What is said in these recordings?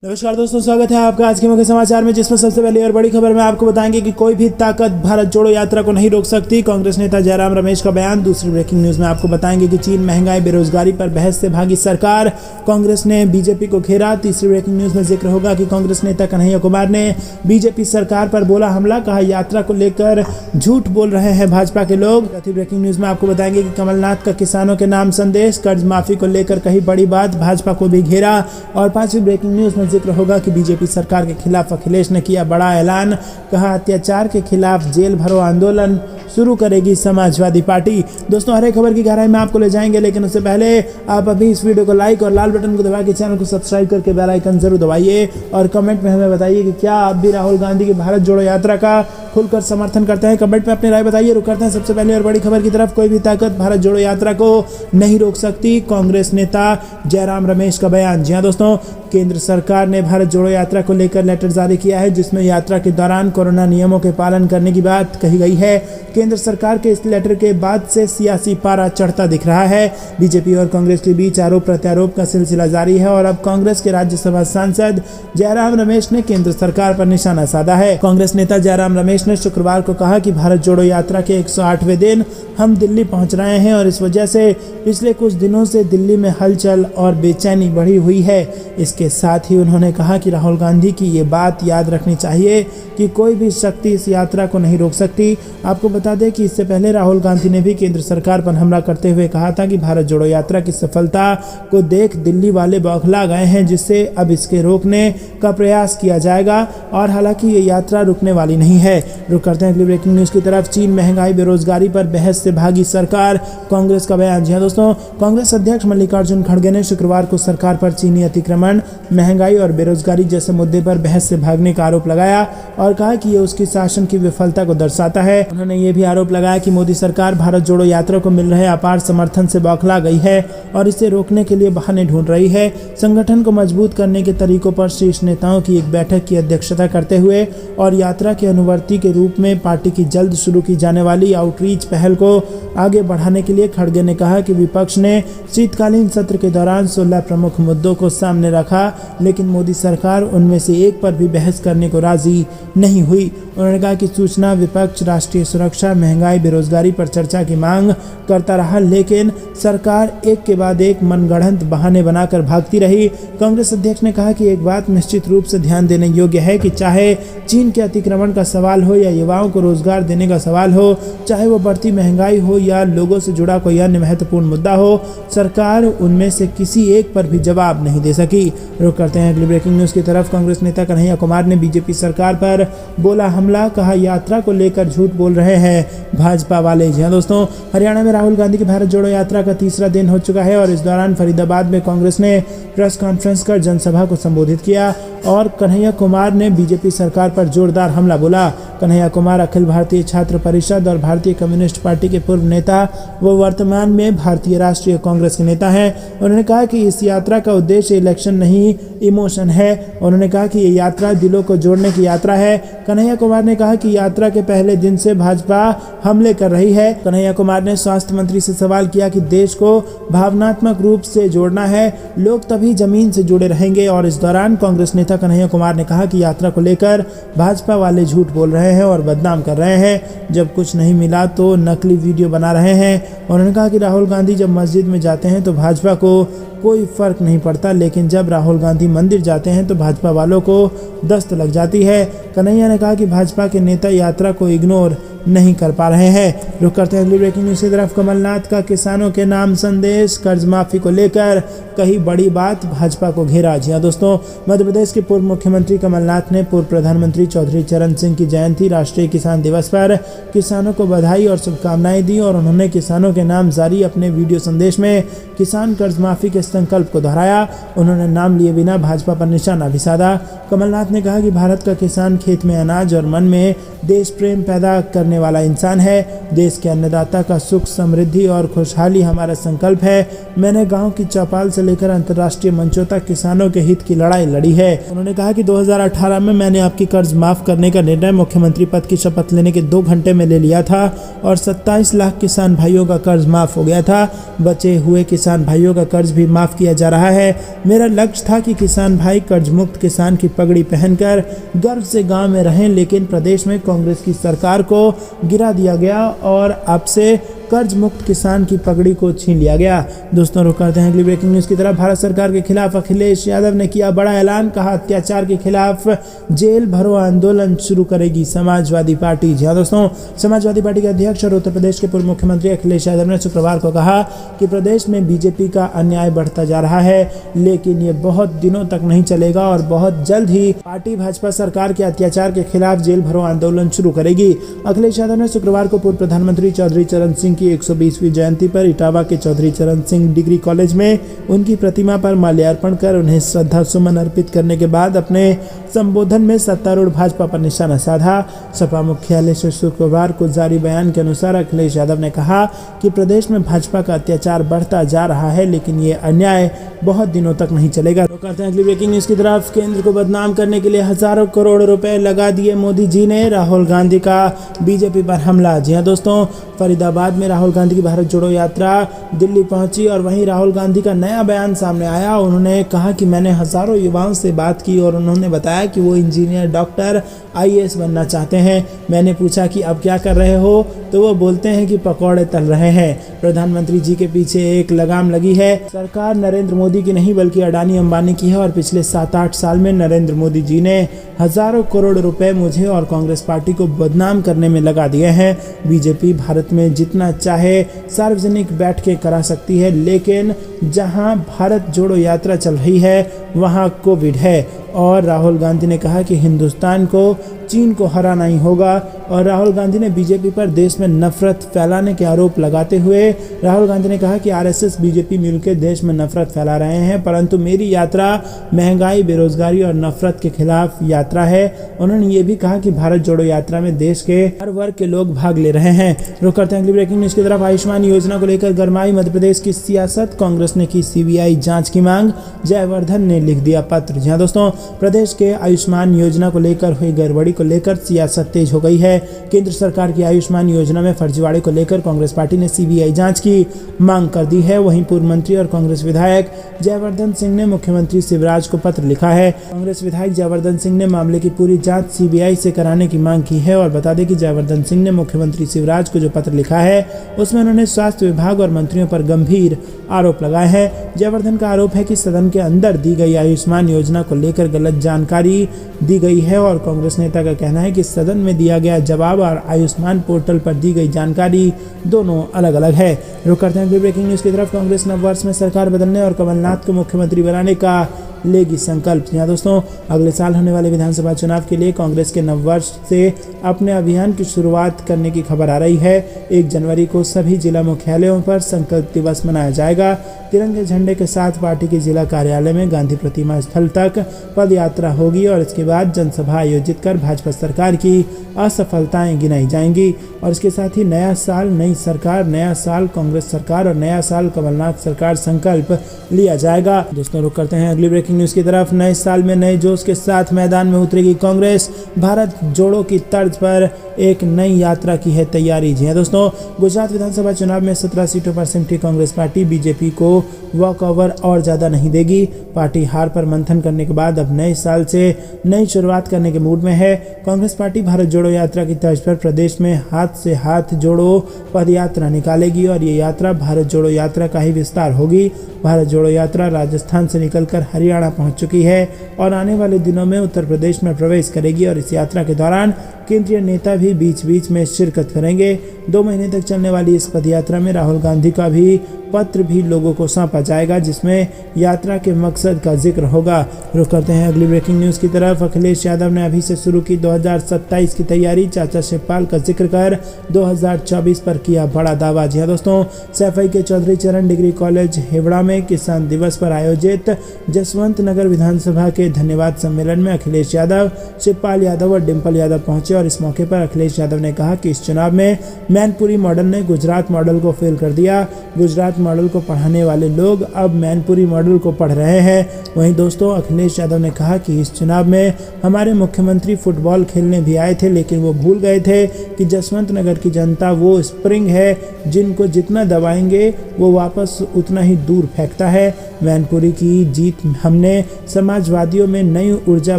नमस्कार दोस्तों, स्वागत है आपका आज के मुख्य समाचार में, जिसमें सबसे पहले और बड़ी खबर में आपको बताएंगे कि कोई भी ताकत भारत जोड़ो यात्रा को नहीं रोक सकती। कांग्रेस नेता जयराम रमेश का बयान। दूसरी ब्रेकिंग न्यूज में आपको बताएंगे कि चीन महंगाई बेरोजगारी पर बहस से भागी सरकार, कांग्रेस ने बीजेपी को घेरा। तीसरी ब्रेकिंग न्यूज में जिक्र होगा कि कांग्रेस नेता कन्हैया कुमार ने बीजेपी सरकार पर बोला हमला, कहा यात्रा को लेकर झूठ बोल रहे हैं भाजपा के लोग। चौथी ब्रेकिंग न्यूज में आपको बताएंगे कि कमलनाथ का किसानों के नाम संदेश, कर्ज माफी को लेकर कही बड़ी बात, भाजपा को भी घेरा। और पांचवी ब्रेकिंग न्यूज में जिक्र होगा कि बीजेपी सरकार के खिलाफ अखिलेश ने किया बड़ा ऐलान, कहा अत्याचार के खिलाफ जेल भरो आंदोलन शुरू करेगी समाजवादी पार्टी। दोस्तों, हर एक खबर की गहराई में आपको ले जाएंगे, लेकिन उससे पहले आप अभी इस वीडियो को लाइक और लाल बटन को दबा के चैनल को सब्सक्राइब करके बेल आइकन जरूर दबाइए और कमेंट में हमें बताइए कि क्या आप भी राहुल गांधी की भारत जोड़ो यात्रा का खुलकर समर्थन करते हैं। कमेंट में अपनी राय बताइए। रुक करते हैं सबसे पहले और बड़ी खबर की तरफ। कोई भी ताकत भारत जोड़ो यात्रा को नहीं रोक सकती, कांग्रेस नेता जयराम रमेश का बयान। जी हां दोस्तों, केंद्र सरकार ने भारत जोड़ो यात्रा को लेकर लेटर जारी किया है, जिसमें यात्रा के दौरान कोरोना नियमों के पालन करने की बात कही गई है। केंद्र सरकार के इस लेटर के बाद से सियासी पारा चढ़ता दिख रहा है। बीजेपी और कांग्रेस के बीच आरोप प्रत्यारोप का सिलसिला जारी है और अब कांग्रेस के राज्यसभा सांसद जयराम रमेश ने केंद्र सरकार पर निशाना साधा है। कांग्रेस नेता जयराम रमेश ने शुक्रवार को कहा कि भारत जोड़ो यात्रा के 108वें दिन हम दिल्ली पहुंच रहे हैं और इस वजह से पिछले कुछ दिनों से दिल्ली में हलचल और बेचैनी बढ़ी हुई है। इसके साथ ही उन्होंने कहा कि राहुल गांधी की ये बात याद रखनी चाहिए कि कोई भी शक्ति इस यात्रा को नहीं रोक सकती। आपको बता दें कि इससे पहले राहुल गांधी ने भी केंद्र सरकार पर हमला करते हुए कहा था कि भारत जोड़ो यात्रा की सफलता को देख दिल्ली वाले बौखला गए हैं, जिससे अब इसके रोकने का प्रयास किया जाएगा और हालांकि ये यात्रा रुकने वाली नहीं है। रुक करते हैं अगली ब्रेकिंग न्यूज की तरफ। चीन महंगाई बेरोजगारी पर बहस से भागी सरकार, कांग्रेस का बयान। जी हां दोस्तों, कांग्रेस अध्यक्ष मल्लिकार्जुन खड़गे ने शुक्रवार को सरकार पर चीनी अतिक्रमण, महंगाई और बेरोजगारी जैसे मुद्दे पर बहस से भागने का आरोप लगाया और कहा कि ये उसकी शासन की विफलता को दर्शाता है। उन्होंने ये भी आरोप लगाया कि मोदी सरकार भारत जोड़ो यात्रा को मिल रहे अपार समर्थन से बौखला गई है और इसे रोकने के लिए बहाने ढूंढ रही है। संगठन को मजबूत करने के तरीकों पर शीर्ष नेताओं की एक बैठक की अध्यक्षता करते हुए और यात्रा के अनुवर्ती के रूप में पार्टी की जल्द शुरू की जाने वाली आउटरीच पहल को आगे बढ़ाने के लिए खड़गे ने कहा कि विपक्ष ने शीतकालीन सत्र के दौरान 16 प्रमुख मुद्दों को सामने रखा, लेकिन मोदी सरकार उनमें से एक पर भी बहस करने को राजी नहीं हुई। उन्होंने कहा कि सूचना विपक्ष राष्ट्रीय सुरक्षा, महंगाई, बेरोजगारी पर चर्चा की मांग करता रहा, लेकिन सरकार एक के बाद एक मनगढ़ंत बहाने बनाकर भागती रही। कांग्रेस अध्यक्ष ने कहा कि एक बात निश्चित रूप से ध्यान देने योग्य है कि चाहे चीन के अतिक्रमण का सवाल हो या युवाओं को रोजगार देने का सवाल हो, चाहे वो बढ़ती महंगाई हो या लोगों से जुड़ा कोई अन्य महत्वपूर्ण मुद्दा हो, सरकार उनमें से किसी एक पर भी जवाब नहीं दे सकी। रुक करते हैं अगली ब्रेकिंग न्यूज की तरफ। कांग्रेस नेता कन्हैया कुमार ने बीजेपी सरकार पर बोला हमला, कहा यात्रा को लेकर झूठ बोल रहे हैं भाजपा वाले। जी हां दोस्तों, हरियाणा में राहुल गांधी की भारत जोड़ो यात्रा का तीसरा दिन हो चुका है और इस दौरान फरीदाबाद में कांग्रेस ने प्रेस कॉन्फ्रेंस कर जनसभा को संबोधित किया और कन्हैया कुमार ने बीजेपी सरकार पर जोरदार हमला बोला। कन्हैया कुमार अखिल भारतीय छात्र परिषद और भारतीय कम्युनिस्ट पार्टी के पूर्व नेता व वर्तमान में भारतीय राष्ट्रीय कांग्रेस के नेता हैं। उन्होंने कहा कि इस यात्रा का उद्देश्य इलेक्शन नहीं, इमोशन है। उन्होंने कहा कि ये यात्रा दिलों को जोड़ने की यात्रा है। कन्हैया कुमार ने कहा कि यात्रा के पहले दिन से भाजपा हमले कर रही है। कन्हैया कुमार ने स्वास्थ्य मंत्री से सवाल किया कि देश को भावनात्मक रूप से जोड़ना है, लोग तभी जमीन से जुड़े रहेंगे। और इस दौरान कांग्रेस नेता कन्हैया कुमार ने कहा कि यात्रा को लेकर भाजपा वाले झूठ बोल रहे हैं और बदनाम कर रहे हैं। जब कुछ नहीं मिला तो नकली वीडियो बना रहे हैं। उन्होंने कहा कि राहुल गांधी जब मस्जिद में जाते हैं तो भाजपा को कोई फर्क नहीं पड़ता, लेकिन जब राहुल गांधी मंदिर जाते हैं तो भाजपा वालों को दस्त लग जाती है। कन्हैया ने कहा कि भाजपा के नेता यात्रा को इग्नोर नहीं कर पा रहे हैं। रुक करते हैं अगली ब्रेकिंग न्यूज की तरफ। कमलनाथ का किसानों के नाम संदेश, कर्ज माफी को लेकर कही बड़ी बात, भाजपा को घेरा। जी हां दोस्तों, मध्य प्रदेश के पूर्व मुख्यमंत्री कमलनाथ ने पूर्व प्रधानमंत्री चौधरी चरण सिंह की जयंती राष्ट्रीय किसान दिवस पर किसानों को बधाई और शुभकामनाएं दी और उन्होंने किसानों के नाम जारी अपने वीडियो संदेश में किसान कर्ज माफी के संकल्प को दोहराया। उन्होंने नाम लिए बिना भाजपा पर निशाना भी साधा। कमलनाथ ने कहा कि भारत का किसान खेत में अनाज और मन में देश प्रेम पैदा करने करने वाला इंसान है। देश के अन्नदाता का सुख, समृद्धि और खुशहाली हमारा संकल्प है। मैंने गांव की चौपाल से लेकर अंतर्राष्ट्रीय मंचों तक किसानों के हित की लड़ाई लड़ी है। उन्होंने कहा कि 2018 में मैंने आपकी कर्ज माफ करने का निर्णय मुख्यमंत्री पद की शपथ लेने के 2 घंटे में ले लिया था और 27 लाख किसान भाइयों का कर्ज माफ हो गया था। बचे हुए किसान भाइयों का कर्ज भी माफ किया जा रहा है। मेरा लक्ष्य था कि किसान भाई कर्ज मुक्त किसान की पगड़ी पहनकर गर्व से गांव में रहें, लेकिन प्रदेश में कांग्रेस की सरकार को गिरा दिया गया और अब से कर्ज मुक्त किसान की पगड़ी को छीन लिया गया। दोस्तों, रुक करते हैं अगली ब्रेकिंग न्यूज की तरफ। भारत सरकार के खिलाफ अखिलेश यादव ने किया बड़ा ऐलान, कहा अत्याचार के खिलाफ जेल भरो आंदोलन शुरू करेगी समाजवादी पार्टी। जी हाँ दोस्तों, समाजवादी पार्टी के अध्यक्ष और उत्तर प्रदेश के पूर्व मुख्यमंत्री अखिलेश यादव ने शुक्रवार को कहा कि प्रदेश में बीजेपी का अन्याय बढ़ता जा रहा है, लेकिन ये बहुत दिनों तक नहीं चलेगा और बहुत जल्द ही पार्टी भाजपा सरकार के अत्याचार के खिलाफ जेल भरो आंदोलन शुरू करेगी। अखिलेश यादव ने शुक्रवार को पूर्व प्रधानमंत्री चौधरी चरण सिंह की 120वीं जयंती पर इटावा के चौधरी चरण सिंह डिग्री कॉलेज में उनकी प्रतिमा पर माल्यार्पण कर उन्हें श्रद्धा सुमन अर्पित करने के बाद अपने संबोधन में सत्तारूढ़ भाजपा पर निशाना साधा। सपा मुख्यालय से शुक्रवार को जारी बयान के अनुसार अखिलेश यादव ने कहा कि प्रदेश में भाजपा का अत्याचार बढ़ता जा रहा है, लेकिन ये अन्याय बहुत दिनों तक नहीं चलेगा। तो करते हैं अगली ब्रेकिंग न्यूज की तरफ। केंद्र को बदनाम करने के लिए हजारों करोड़ रुपए लगा दिए मोदी जी ने, राहुल गांधी का बीजेपी पर हमला। जी हाँ दोस्तों, फरीदाबाद में राहुल गांधी की भारत जोड़ो यात्रा दिल्ली पहुंची और वहीं राहुल गांधी का नया बयान सामने आया। उन्होंने कहा कि मैंने हजारों युवाओं से बात की और उन्होंने बताया कि वो इंजीनियर, डॉक्टर, IAS बनना चाहते हैं। मैंने पूछा कि अब क्या कर रहे हो, तो वो बोलते हैं कि पकौड़े तल रहे हैं। प्रधानमंत्री जी के पीछे एक लगाम लगी है। सरकार नरेंद्र मोदी की नहीं बल्कि अडानी अंबानी की है और पिछले 7-8 साल में नरेंद्र मोदी जी ने हजारों करोड़ रुपए मुझे और कांग्रेस पार्टी को बदनाम करने में लगा दिए हैं। बीजेपी भारत में जितना चाहे सार्वजनिक बैठकें करा सकती है, लेकिन जहां भारत जोड़ो यात्रा चल रही है वहां कोविड है। और राहुल गांधी ने कहा कि हिंदुस्तान को चीन को हराना ही होगा। और राहुल गांधी ने बीजेपी पर देश में नफरत फैलाने के आरोप लगाते हुए राहुल गांधी ने कहा कि RSS बीजेपी मिलकर देश में नफरत फैला रहे हैं, परंतु मेरी यात्रा महंगाई, बेरोजगारी और नफरत के खिलाफ यात्रा है। उन्होंने ये भी कहा कि भारत जोड़ो यात्रा में देश के हर वर्ग के लोग भाग ले रहे हैं। रुक करते हैं अगली ब्रेकिंग न्यूज की तरफ। आयुष्मान योजना को लेकर गरमाई मध्य प्रदेश की सियासत, कांग्रेस ने की CBI जांच की मांग, जयवर्धन ने लिख दिया पत्र। जी हाँ दोस्तों, प्रदेश के आयुष्मान योजना को लेकर हुई गड़बड़ी को लेकर सियासत तेज हो गई है। केंद्र सरकार की आयुष्मान योजना में फर्जीवाड़े को लेकर कांग्रेस पार्टी ने CBI जांच की मांग कर दी है। वहीं पूर्व मंत्री और कांग्रेस विधायक जयवर्धन सिंह ने मुख्यमंत्री शिवराज को पत्र लिखा है। कांग्रेस विधायक जयवर्धन सिंह ने मामले की पूरी जांच CBI से कराने की मांग की है। और बता दें कि जयवर्धन सिंह ने मुख्यमंत्री शिवराज को जो पत्र लिखा है उसमें उन्होंने स्वास्थ्य विभाग और मंत्रियों पर गंभीर आरोप लगाए हैं। जयवर्धन का आरोप है कि सदन के अंदर दी गई आयुष्मान योजना को लेकर गलत जानकारी दी गई है और कांग्रेस नेता का कहना है कि सदन में दिया गया जवाब और आयुष्मान पोर्टल पर दी गई जानकारी दोनों अलग अलग है। रुक करते हैं ब्रेकिंग न्यूज की तरफ। कांग्रेस नववर्ष में सरकार बदलने और कमलनाथ को मुख्यमंत्री बनाने का लेगी संकल्प। यहाँ दोस्तों, अगले साल होने वाले विधानसभा चुनाव के लिए कांग्रेस के नववर्ष से अपने अभियान की शुरुआत करने की खबर आ रही है। 1 जनवरी को सभी जिला मुख्यालयों पर संकल्प दिवस मनाया जाएगा। तिरंगे झंडे के साथ पार्टी के जिला कार्यालय में गांधी प्रतिमा स्थल तक पद यात्रा होगी और इसके बाद जनसभा आयोजित कर भाजपा सरकार की असफलताएं गिनाई जाएंगी। और इसके साथ ही नया साल, नई सरकार, नया साल कांग्रेस सरकार और नया साल कमलनाथ सरकार संकल्प लिया जाएगा। दोस्तों, रुक करते हैं अगली ब्रेकिंग न्यूज की तरफ। नए साल में नए जोश के साथ मैदान में उतरेगी कांग्रेस। भारत जोड़ो की तर्ज पर एक नई यात्रा की है तैयारी। जी हाँ दोस्तों, गुजरात विधानसभा चुनाव में 17 सीटों पर सिमटी कांग्रेस पार्टी बीजेपी को वॉक ओवर और ज्यादा नहीं देगी। पार्टी हार पर मंथन करने के बाद अब नए साल से नई शुरुआत करने के मूड में है। कांग्रेस पार्टी भारत जोड़ो यात्रा की तर्ज पर प्रदेश में हाथ से हाथ जोड़ो पद यात्रा निकालेगी और ये यात्रा भारत जोड़ो यात्रा का ही विस्तार होगी। भारत जोड़ो यात्रा राजस्थान से निकलकर हरियाणा पहुंच चुकी है और आने वाले दिनों में उत्तर प्रदेश में प्रवेश करेगी और इस यात्रा के दौरान केंद्रीय नेता भी बीच बीच में शिरकत करेंगे। 2 महीने तक चलने वाली इस पद यात्रा में राहुल गांधी का भी पत्र भी लोगों को सौंपा जाएगा, जिसमें यात्रा के मकसद का जिक्र होगा। रुक करते हैं अगली ब्रेकिंग न्यूज की तरफ। अखिलेश यादव ने अभी से शुरू की 2027 की तैयारी, चाचा शिवपाल का जिक्र कर 2024 पर किया बड़ा दावा। जी हाँ दोस्तों, सैफई के चौधरी चरण डिग्री कॉलेज हेवड़ा में किसान दिवस पर आयोजित जसवंत नगर विधानसभा के धन्यवाद सम्मेलन में अखिलेश यादव, शिवपाल यादव और डिम्पल यादव पहुंचे और इस मौके पर अखिलेश यादव ने कहा कि इस चुनाव में मैनपुरी मॉडल ने गुजरात मॉडल को फेल कर दिया। गुजरात मॉडल को पढ़ाने वाले लोग अब मैनपुरी मॉडल को पढ़ रहे हैं। वहीं दोस्तों अखिलेश यादव ने कहा कि इस चुनाव में हमारे मुख्यमंत्री फुटबॉल खेलने भी आए थे, लेकिन वो भूल गए थे कि जसवंत नगर की जनता वो स्प्रिंग है जिनको जितना दबाएंगे वो वापस उतना ही दूर फेंकता है। मैनपुरी की जीत हमने समाजवादियों में नई ऊर्जा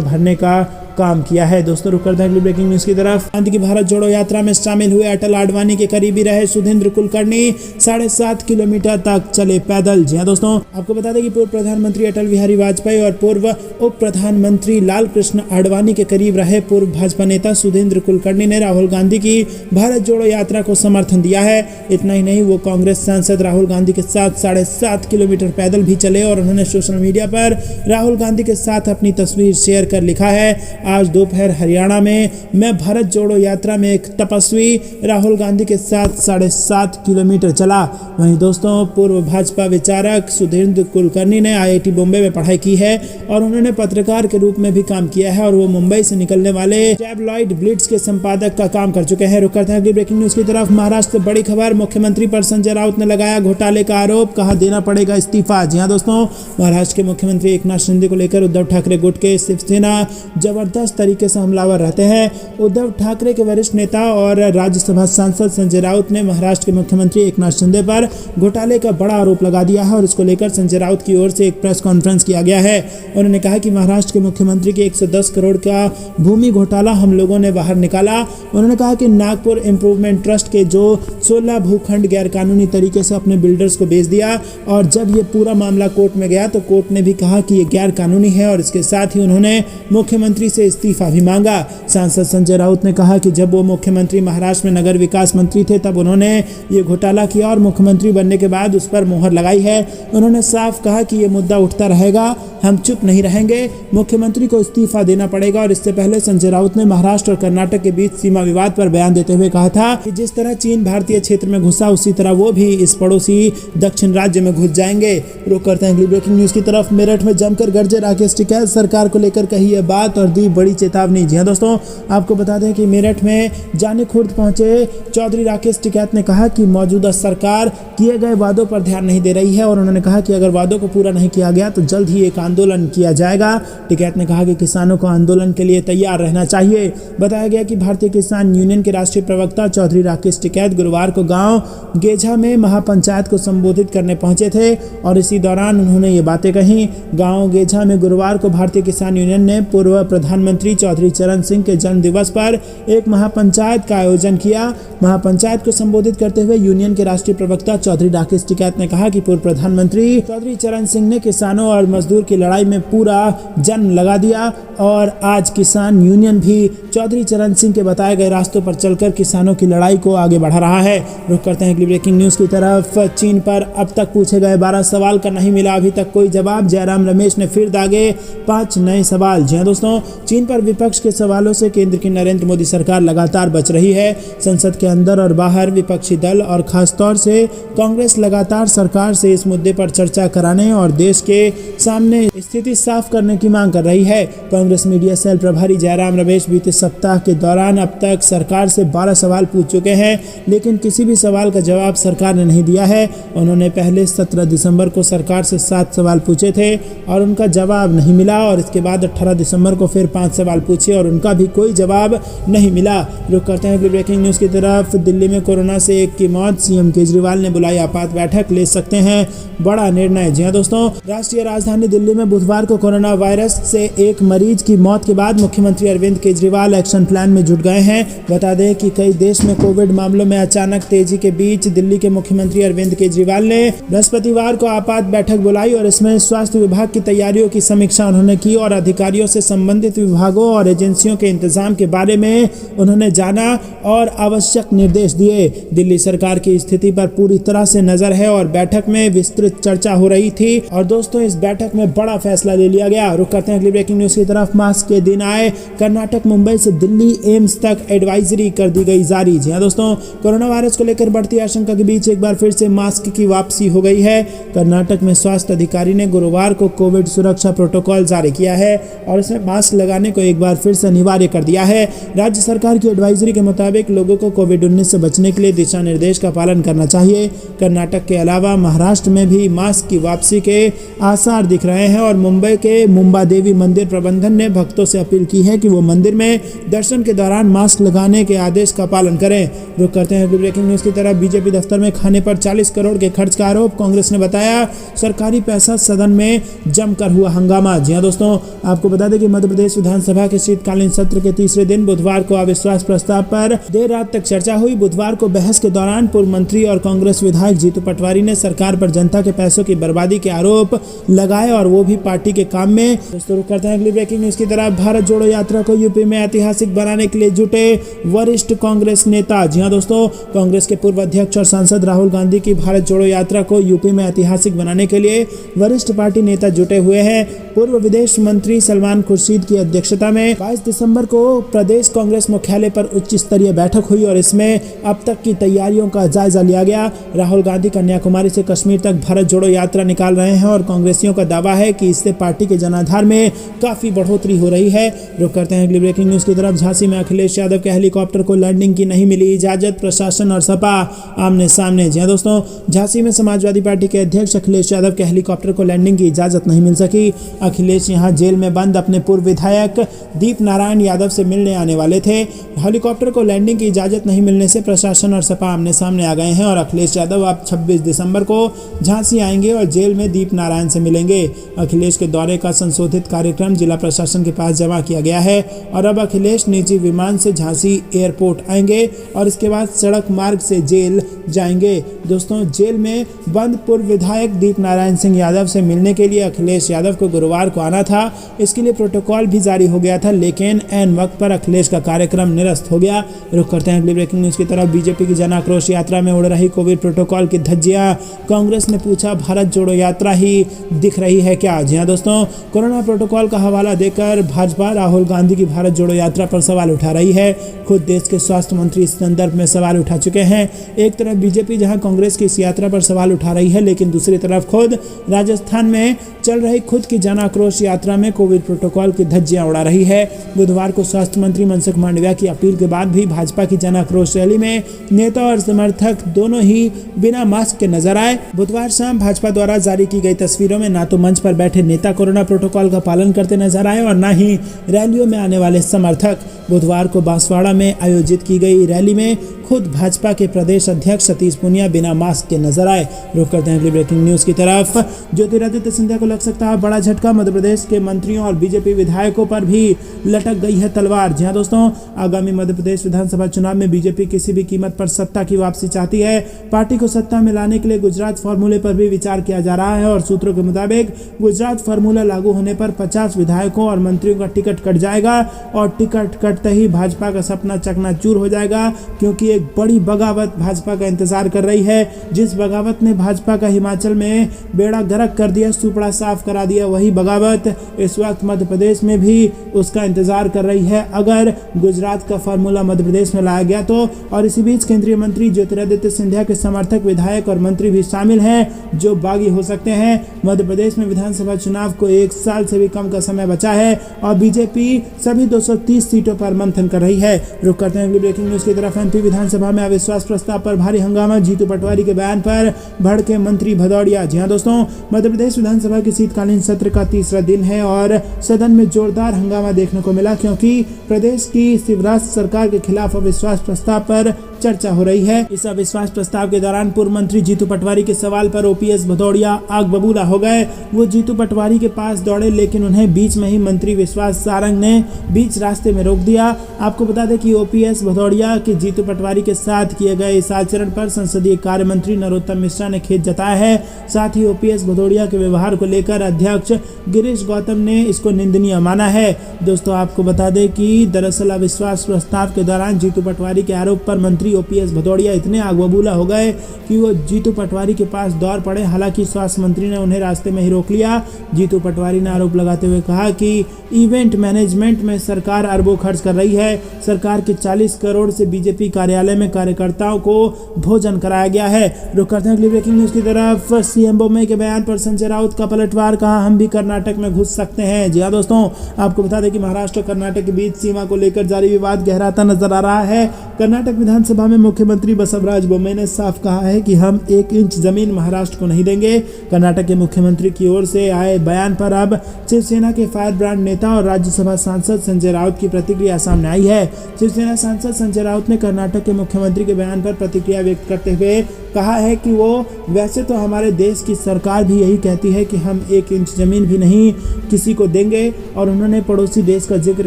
भरने का काम किया है। दोस्तों रुक करते हैं अगली ब्रेकिंग न्यूज की तरफ। गांधी की भारत जोड़ो यात्रा में शामिल हुए अटल आडवाणी के करीबी रहे सुधींद्र कुलकर्णी 7.5 किलोमीटर तक चले पैदल। जी हाँ दोस्तों, आपको बता दें कि पूर्व प्रधानमंत्री अटल बिहारी वाजपेयी और पूर्व उप प्रधानमंत्री लाल कृष्ण आडवाणी के करीब रहे पूर्व भाजपा नेता सुधींद्र कुलकर्णी ने राहुल गांधी की भारत जोड़ो यात्रा को समर्थन दिया है। इतना ही नहीं, वो कांग्रेस सांसद राहुल गांधी के साथ 7.5 किलोमीटर पैदल भी चले और उन्होंने सोशल मीडिया पर राहुल गांधी के साथ अपनी तस्वीर शेयर कर लिखा है, आज दोपहर हरियाणा में मैं भारत जोड़ो यात्रा में एक तपस्वी राहुल गांधी के साथ 7.5 किलोमीटर चला। वहीं दोस्तों पूर्व भाजपा विचारक सुधींद्र कुलकर्णी ने IIT बॉम्बे में पढ़ाई की है और उन्होंने पत्रकार के रूप में भी काम किया है और वो मुंबई से निकलने वाले टैबलॉइड ब्लिट्ज के संपादक का काम कर चुके हैं। रुक करते हैं अगली ब्रेकिंग न्यूज की तरफ। महाराष्ट्र से बड़ी खबर, मुख्यमंत्री पर संजय राउत ने लगाया घोटाले का आरोप, कहा देना पड़ेगा इस्तीफा। जी हाँ दोस्तों, महाराष्ट्र के मुख्यमंत्री एकनाथ शिंदे को लेकर उद्धव ठाकरे गुट के शिवसेना जबरदस्त तरीके से हमलावर रहते हैं। उद्धव ठाकरे के वरिष्ठ नेता और राज्यसभा सांसद संजय राउत ने महाराष्ट्र के मुख्यमंत्री एकनाथ शिंदे पर घोटाले का बड़ा आरोप लगा दिया है और इसको लेकर संजय राउत की ओर से एक प्रेस कॉन्फ्रेंस किया गया है। उन्होंने कहा कि महाराष्ट्र के मुख्यमंत्री के 110 करोड़ का भूमि घोटाला हम लोगों ने बाहर निकाला। उन्होंने कहा कि नागपुर इंप्रूवमेंट ट्रस्ट के जो 16 भूखंड गैरकानूनी तरीके से अपने बिल्डर्स को बेच दिया और जब ये पूरा मामला कोर्ट में गया तो कोर्ट ने भी कहा कि ये गैर कानूनी है और इसके साथ ही उन्होंने मुख्यमंत्री से इस्तीफा भी मांगा। सांसद संजय राउत ने कहा कि जब वो मुख्यमंत्री महाराष्ट्र में नगर विकास मंत्री थे तब उन्होंने ये घोटाला किया और मुख्यमंत्री बनने के बाद उस पर मोहर लगाई है। उन्होंने साफ कहा कि ये मुद्दा उठता रहेगा, हम चुप नहीं रहेंगे, मुख्यमंत्री को इस्तीफा देना पड़ेगा। और इससे पहले संजय राउत ने महाराष्ट्र और कर्नाटक के बीच सीमा विवाद पर बयान देते हुए कहा था कि जिस तरह चीन भारतीय क्षेत्र में घुसा उसी तरह वो भी इस पड़ोसी दक्षिण राज्य में घुस जाएंगे। रुक करते हैं अगली ब्रेकिंग न्यूज की तरफ। मेरठ में जमकर गरजे राकेश टिकैत, सरकार को लेकर कही यह बात और दी बड़ी चेतावनी। जी हाँ दोस्तों, आपको बता दें कि मेरठ में जाने खुर्द पहुंचे चौधरी राकेश टिकैत ने कहा कि मौजूदा सरकार किए गए वादों पर ध्यान नहीं दे रही है और उन्होंने कहा कि अगर वादों को पूरा नहीं किया गया तो जल्द ही एक आंदोलन किया जाएगा। टिकैत ने कहा कि किसानों को आंदोलन के लिए तैयार रहना चाहिए। बताया गया कि भारतीय किसान यूनियन के राष्ट्रीय प्रवक्ता चौधरी राकेश टिकैत गुरुवार को गांव गेझा में महापंचायत को संबोधित करने पहुंचे थे और इसी दौरान उन्होंने ये बातें कही। गांव गेझा में गुरुवार को भारतीय किसान यूनियन ने पूर्व प्रधानमंत्री चौधरी चरण सिंह के जन्म दिवस पर एक महापंचायत का आयोजन किया। महापंचायत को संबोधित करते हुए यूनियन के राष्ट्रीय प्रवक्ता चौधरी राकेश टिकैत ने कहा कि पूर्व प्रधानमंत्री चौधरी चरण सिंह ने किसानों और मजदूर की लड़ाई में पूरा जन्म लगा दिया और आज किसान यूनियन भी चौधरी चरण सिंह के बताए गए रास्तों पर चलकर किसानों की लड़ाई को आगे बढ़ा रहा है। रुक करते हैं अगली ब्रेकिंग न्यूज की तरफ। चीन पर अब तक पूछे गए 12 सवाल का नहीं मिला अभी तक कोई जवाब, जयराम रमेश ने फिर दागे 5 नए सवाल। जी हाँ दोस्तों, चीन पर विपक्ष के सवालों से केंद्र की नरेंद्र मोदी सरकार लगातार बच रही है। संसद के अंदर और बाहर विपक्षी दल और खासतौर से कांग्रेस लगातार सरकार से इस मुद्दे पर चर्चा कराने और देश के सामने स्थिति साफ करने की मांग कर रही है। कांग्रेस मीडिया सेल प्रभारी जयराम रमेश बीते सप्ताह के दौरान अब तक सरकार से 12 सवाल पूछ चुके हैं, लेकिन किसी भी सवाल का जवाब सरकार ने नहीं दिया है। उन्होंने पहले 17 दिसंबर को सरकार से 7 सवाल पूछे थे और उनका जवाब नहीं मिला और इसके बाद 18 दिसंबर को फिर 5 सवाल पूछे और उनका भी कोई जवाब नहीं मिला। रुक करते हैं अगली ब्रेकिंग न्यूज की तरफ। दिल्ली में कोरोना से एक की मौत, सीएम केजरीवाल ने बुलाई आपात बैठक, ले सकते हैं बड़ा निर्णय। जी हाँ दोस्तों, राष्ट्रीय राजधानी दिल्ली में बुधवार को कोरोना वायरस से एक मरीज की मौत के बाद मुख्यमंत्री अरविंद केजरीवाल एक्शन प्लान में जुट गए हैं। बता दें कि कई देश में कोविड मामलों में अचानक तेजी के बीच दिल्ली के मुख्यमंत्री अरविंद केजरीवाल ने बृहस्पतिवार को आपात बैठक बुलाई और इसमें स्वास्थ्य विभाग की तैयारियों की समीक्षा उन्होंने की और अधिकारियों से संबंधित विभागों और एजेंसियों के इंतजाम के बारे में उन्होंने जाना और आवश्यक निर्देश दिए। दिल्ली सरकार की स्थिति पर पूरी तरह से नजर है और बैठक में विस्तृत चर्चा हो रही थी और दोस्तों इस बैठक में बड़ा बड़ा फैसला ले लिया गया। रुक करते हैं अगली ब्रेकिंग न्यूज की तरफ। मास्क के दिन आए, कर्नाटक, मुंबई से दिल्ली एम्स तक एडवाइजरी कर दी गई जारी। जी हाँ दोस्तों, कोरोना वायरस को लेकर बढ़ती आशंका के बीच एक बार फिर से मास्क की वापसी हो गई है। कर्नाटक में स्वास्थ्य अधिकारी ने गुरुवार को कोविड सुरक्षा प्रोटोकॉल जारी किया है और इसमें मास्क लगाने को एक बार फिर से अनिवार्य कर दिया है। राज्य सरकार की एडवाइजरी के मुताबिक लोगों को कोविड-19 से बचने के लिए दिशा निर्देश का पालन करना चाहिए। कर्नाटक के अलावा महाराष्ट्र में भी मास्क की वापसी के आसार दिख रहे हैं और मुंबई के मुंबादेवी मंदिर प्रबंधन ने भक्तों से अपील की है कि वो मंदिर में दर्शन के दौरान मास्क लगाने के आदेश का पालन करें। रुक करते हैं ब्रेकिंग न्यूज की तरफ। बीजेपी दफ्तर में खाने पर 40 करोड़ के खर्च का आरोप, कांग्रेस ने बताया सरकारी पैसा, सदन में जमकर हुआ हंगामा। जी हां दोस्तों, आपको बता दें कि मध्य प्रदेश विधानसभा के शीतकालीन सत्र के तीसरे दिन बुधवार को अविश्वास प्रस्ताव पर देर रात तक चर्चा हुई। बुधवार को बहस के दौरान पूर्व मंत्री और कांग्रेस विधायक जीतू पटवारी ने सरकार पर जनता के पैसों की बर्बादी के आरोप लगाए और वो भी पार्टी के काम में। दोस्तों रुक करते हैं अगली ब्रेकिंग न्यूज की तरफ। भारत जोड़ो यात्रा को यूपी में ऐतिहासिक बनाने के लिए जुटे वरिष्ठ कांग्रेस नेता। जी हां दोस्तों, कांग्रेस के पूर्व अध्यक्ष और सांसद राहुल गांधी की भारत जोड़ो यात्रा को यूपी में ऐतिहासिक बनाने के लिए वरिष्ठ पार्टी नेता जुटे हुए हैं। पूर्व विदेश मंत्री सलमान खुर्शीद की अध्यक्षता में 22 दिसंबर को प्रदेश कांग्रेस मुख्यालय पर उच्च स्तरीय बैठक हुई और इसमें अब तक की तैयारियों का जायजा लिया गया। राहुल गांधी कन्याकुमारी से कश्मीर तक भारत जोड़ो यात्रा निकाल रहे हैं और कांग्रेसियों का दावा है कि इससे पार्टी के जनाधार में काफी बढ़ोतरी हो रही है। रुक करते हैं अगली ब्रेकिंग न्यूज की तरफ। झांसी में अखिलेश यादव के हेलीकॉप्टर को लैंडिंग की नहीं मिली इजाजत, प्रशासन और सपा आमने सामने। जी हां दोस्तों, झांसी में समाजवादी पार्टी के अध्यक्ष अखिलेश यादव के हेलीकॉप्टर को लैंडिंग की इजाजत नहीं मिल सकी। अखिलेश यहां जेल में बंद अपने पूर्व विधायक दीप नारायण यादव से मिलने आने वाले थे। हेलीकॉप्टर को लैंडिंग की इजाजत नहीं मिलने से प्रशासन और सपा आमने सामने आ गए हैं और अखिलेश यादव अब 26 दिसंबर को झांसी आएंगे और जेल में दीप नारायण से मिलेंगे। अखिलेश के दौरे का संशोधित कार्यक्रम जिला प्रशासन के पास जमा किया गया है और अब अखिलेश निजी विमान से झांसी एयरपोर्ट आएंगे और इसके बाद सड़क मार्ग से जेल जाएंगे। दोस्तों, जेल में बंद पूर्व विधायक दीप नारायण सिंह यादव से मिलने के लिए अखिलेश यादव को गुरुवार को आना था। इसके लिए प्रोटोकॉल भी जारी हो गया था, लेकिन ऐन वक्त पर अखिलेश का कार्यक्रम निरस्त हो गया। रुक करते हैं अगली ब्रेकिंग न्यूज की तरफ। बीजेपी की जन आक्रोश यात्रा में उड़ रही कोविड प्रोटोकॉल की धज्जियां, कांग्रेस ने पूछा भारत जोड़ो यात्रा ही दिख रही है क्या। जी हां दोस्तों, कोरोना प्रोटोकॉल का हवाला देकर भाजपा राहुल गांधी की भारत जोड़ो यात्रा पर सवाल उठा रही है। खुद देश के स्वास्थ्य मंत्री इस संदर्भ में सवाल उठा चुके हैं। एक तरफ बीजेपी जहां कांग्रेस की इस यात्रा पर सवाल उठा रही है, लेकिन दूसरी तरफ खुद राजस्थान में चल रही खुद की जन आक्रोश यात्रा में कोविड प्रोटोकॉल की धज्जियां उड़ा रही है। बुधवार को स्वास्थ्य मंत्री मनसुख मांडविया की अपील के बाद भी भाजपा की जन आक्रोश रैली में नेता और समर्थक दोनों ही बिना मास्क के नजर आए। बुधवार शाम भाजपा द्वारा जारी की गई तस्वीरों में ना तो मंच पर बैठे नेता कोरोना प्रोटोकॉल का पालन करते नजर आए और न ही रैलियों में आने वाले समर्थक। बुधवार को बांसवाड़ा में आयोजित की गई रैली में खुद भाजपा के प्रदेश अध्यक्ष सतीश पूनिया बिना मास्क के नजर आए। रुक करते हैं अगली ब्रेकिंग न्यूज की तरफ। ज्योतिरादित्य सिंधिया को लग सकता है बड़ा झटका, मध्य प्रदेश के मंत्रियों और बीजेपी विधायकों पर भी लटक गई है तलवार। जी हां दोस्तों, आगामी मध्य प्रदेश विधानसभा चुनाव में बीजेपी किसी भी कीमत पर सत्ता की वापसी चाहती है। पार्टी को सत्ता में लाने के लिए गुजरात फार्मूले पर भी विचार किया जा रहा है और सूत्रों के मुताबिक गुजरात फार्मूला लागू होने पर 50 विधायकों और मंत्रियों का टिकट कट जाएगा और टिकट कटते ही भाजपा का सपना चकनाचूर हो जाएगा, क्योंकि एक बड़ी बगावत भाजपा का इंतजार कर रही है। जिस बगावत ने भाजपा का हिमाचल में बेड़ा गर्क कर दिया, सुपड़ा साफ करा दिया, वही बगावत इस वक्त मध्य प्रदेश में भी उसका इंतजार कर रही है अगर गुजरात का फार्मूला मध्य प्रदेश में लाया गया तो। और इसी बीच केंद्रीय मंत्री ज्योतिरादित्य सिंधिया के समर्थक विधायक और मंत्री भी शामिल हैं जो बागी हो सकते हैं। मध्य प्रदेश में विधानसभा चुनाव को 1 साल से भी कम का समय बचा है और बीजेपी सभी 230 सीटों पर मंथन कर रही है। रुक करते हैं अगली ब्रेकिंग न्यूज की तरफ। एमपी विधानसभा में अविश्वास प्रस्ताव पर भारी हंगामा, जीतू पटवारी के बयान पर भड़के मंत्री भदौड़िया। जी हां दोस्तों, मध्य प्रदेश विधानसभा के शीतकालीन सत्र का तीसरा दिन है और सदन में जोरदार हंगामा देखने को मिला, क्योंकि प्रदेश की शिवराज सरकार के खिलाफ अविश्वास प्रस्ताव पर चर्चा हो रही है। इस अविश्वास प्रस्ताव के दौरान पूर्व मंत्री जीतू पटवारी के सवाल पर ओपीएस भदौड़िया आग बबूला हो गए। वो जीतू पटवारी के पास दौड़े, लेकिन उन्हें बीच में ही मंत्री विश्वास सारंग ने बीच रास्ते में रोक दिया। आपको बता दें कि ओपीएस भदौड़िया के जीतू पटवारी के साथ किए गए इस आचरण पर संसदीय कार्य मंत्री नरोत्तम मिश्रा ने खेद जताया है। साथ ही ओपीएस भदौड़िया के व्यवहार को लेकर अध्यक्ष गिरीश गौतम ने इसको निंदनीय माना है। दोस्तों, आपको बता दें कि दरअसल अविश्वास प्रस्ताव के दौरान जीतू पटवारी के आरोप पर मंत्री मंत्री ओपीएस भदौड़िया इतने आग बबूला हो गए कि वो जीतू पटवारी के पास दौड़ पड़े। हालांकि स्वास्थ्य मंत्री ने उन्हें रास्ते में ही रोक लिया। जीतू पटवारी ने आरोप लगाते हुए कहा कि इवेंट मैनेजमेंट में सरकार अरबों खर्च कर रही है। सरकार के 40 करोड़ से बीजेपी कार्यालय में कार्यकर्ताओं को भोजन कराया गया है। रुक करते हैं अगली ब्रेकिंग न्यूज की तरफ। सीएम बोम्मई के बयान पर संजय राउत का पलटवार, कहा हम भी कर्नाटक में घुस सकते हैं। जी हाँ दोस्तों, आपको बता दें कि महाराष्ट्र और कर्नाटक के बीच सीमा को लेकर जारी विवाद गहराता नजर आ रहा है। कर्नाटक विधानसभा में मुख्यमंत्री बसवराज बोम्मई ने साफ कहा है कि हम 1 इंच जमीन महाराष्ट्र को नहीं देंगे। कर्नाटक के मुख्यमंत्री की ओर से आए बयान पर अब शिवसेना के फायर ब्रांड नेता और राज्यसभा सांसद संजय राउत की प्रतिक्रिया सामने आई है। शिवसेना सांसद संजय राउत ने कर्नाटक के मुख्यमंत्री के बयान पर प्रतिक्रिया व्यक्त करते हुए कहा है कि वो वैसे तो हमारे देश की सरकार भी यही कहती है कि हम 1 इंच जमीन भी नहीं किसी को देंगे। और उन्होंने पड़ोसी देश का जिक्र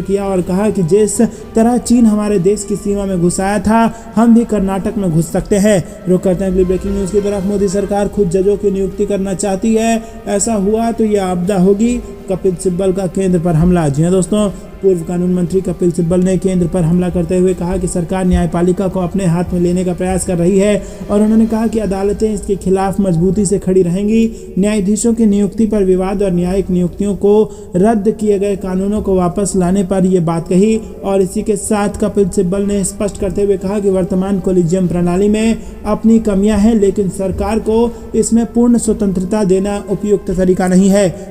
किया और कहा कि जिस तरह चीन हमारे देश की सीमा में घुस आया था, हम भी कर्नाटक में घुस सकते हैं। रुक करते हैं अगली ब्रेकिंग न्यूज की तरफ। मोदी सरकार खुद जजों की नियुक्ति करना चाहती है, ऐसा हुआ तो यह आपदा होगी। कपिल सिब्बल का केंद्र पर हमला। जी हाँ दोस्तों, पूर्व कानून मंत्री कपिल सिब्बल ने केंद्र पर हमला करते हुए कहा कि सरकार न्यायपालिका को अपने हाथ में लेने का प्रयास कर रही है और उन्होंने कहा कि अदालतें इसके खिलाफ मजबूती से खड़ी रहेंगी। न्यायाधीशों की नियुक्ति पर विवाद और न्यायिक नियुक्तियों को रद्द किए गए कानूनों को वापस लाने पर यह बात कही। और इसी के साथ कपिल सिब्बल ने स्पष्ट करते हुए कहा कि वर्तमान कोलिजियम प्रणाली में अपनी कमियां हैं, लेकिन सरकार को इसमें पूर्ण स्वतंत्रता देना उपयुक्त तरीका नहीं है।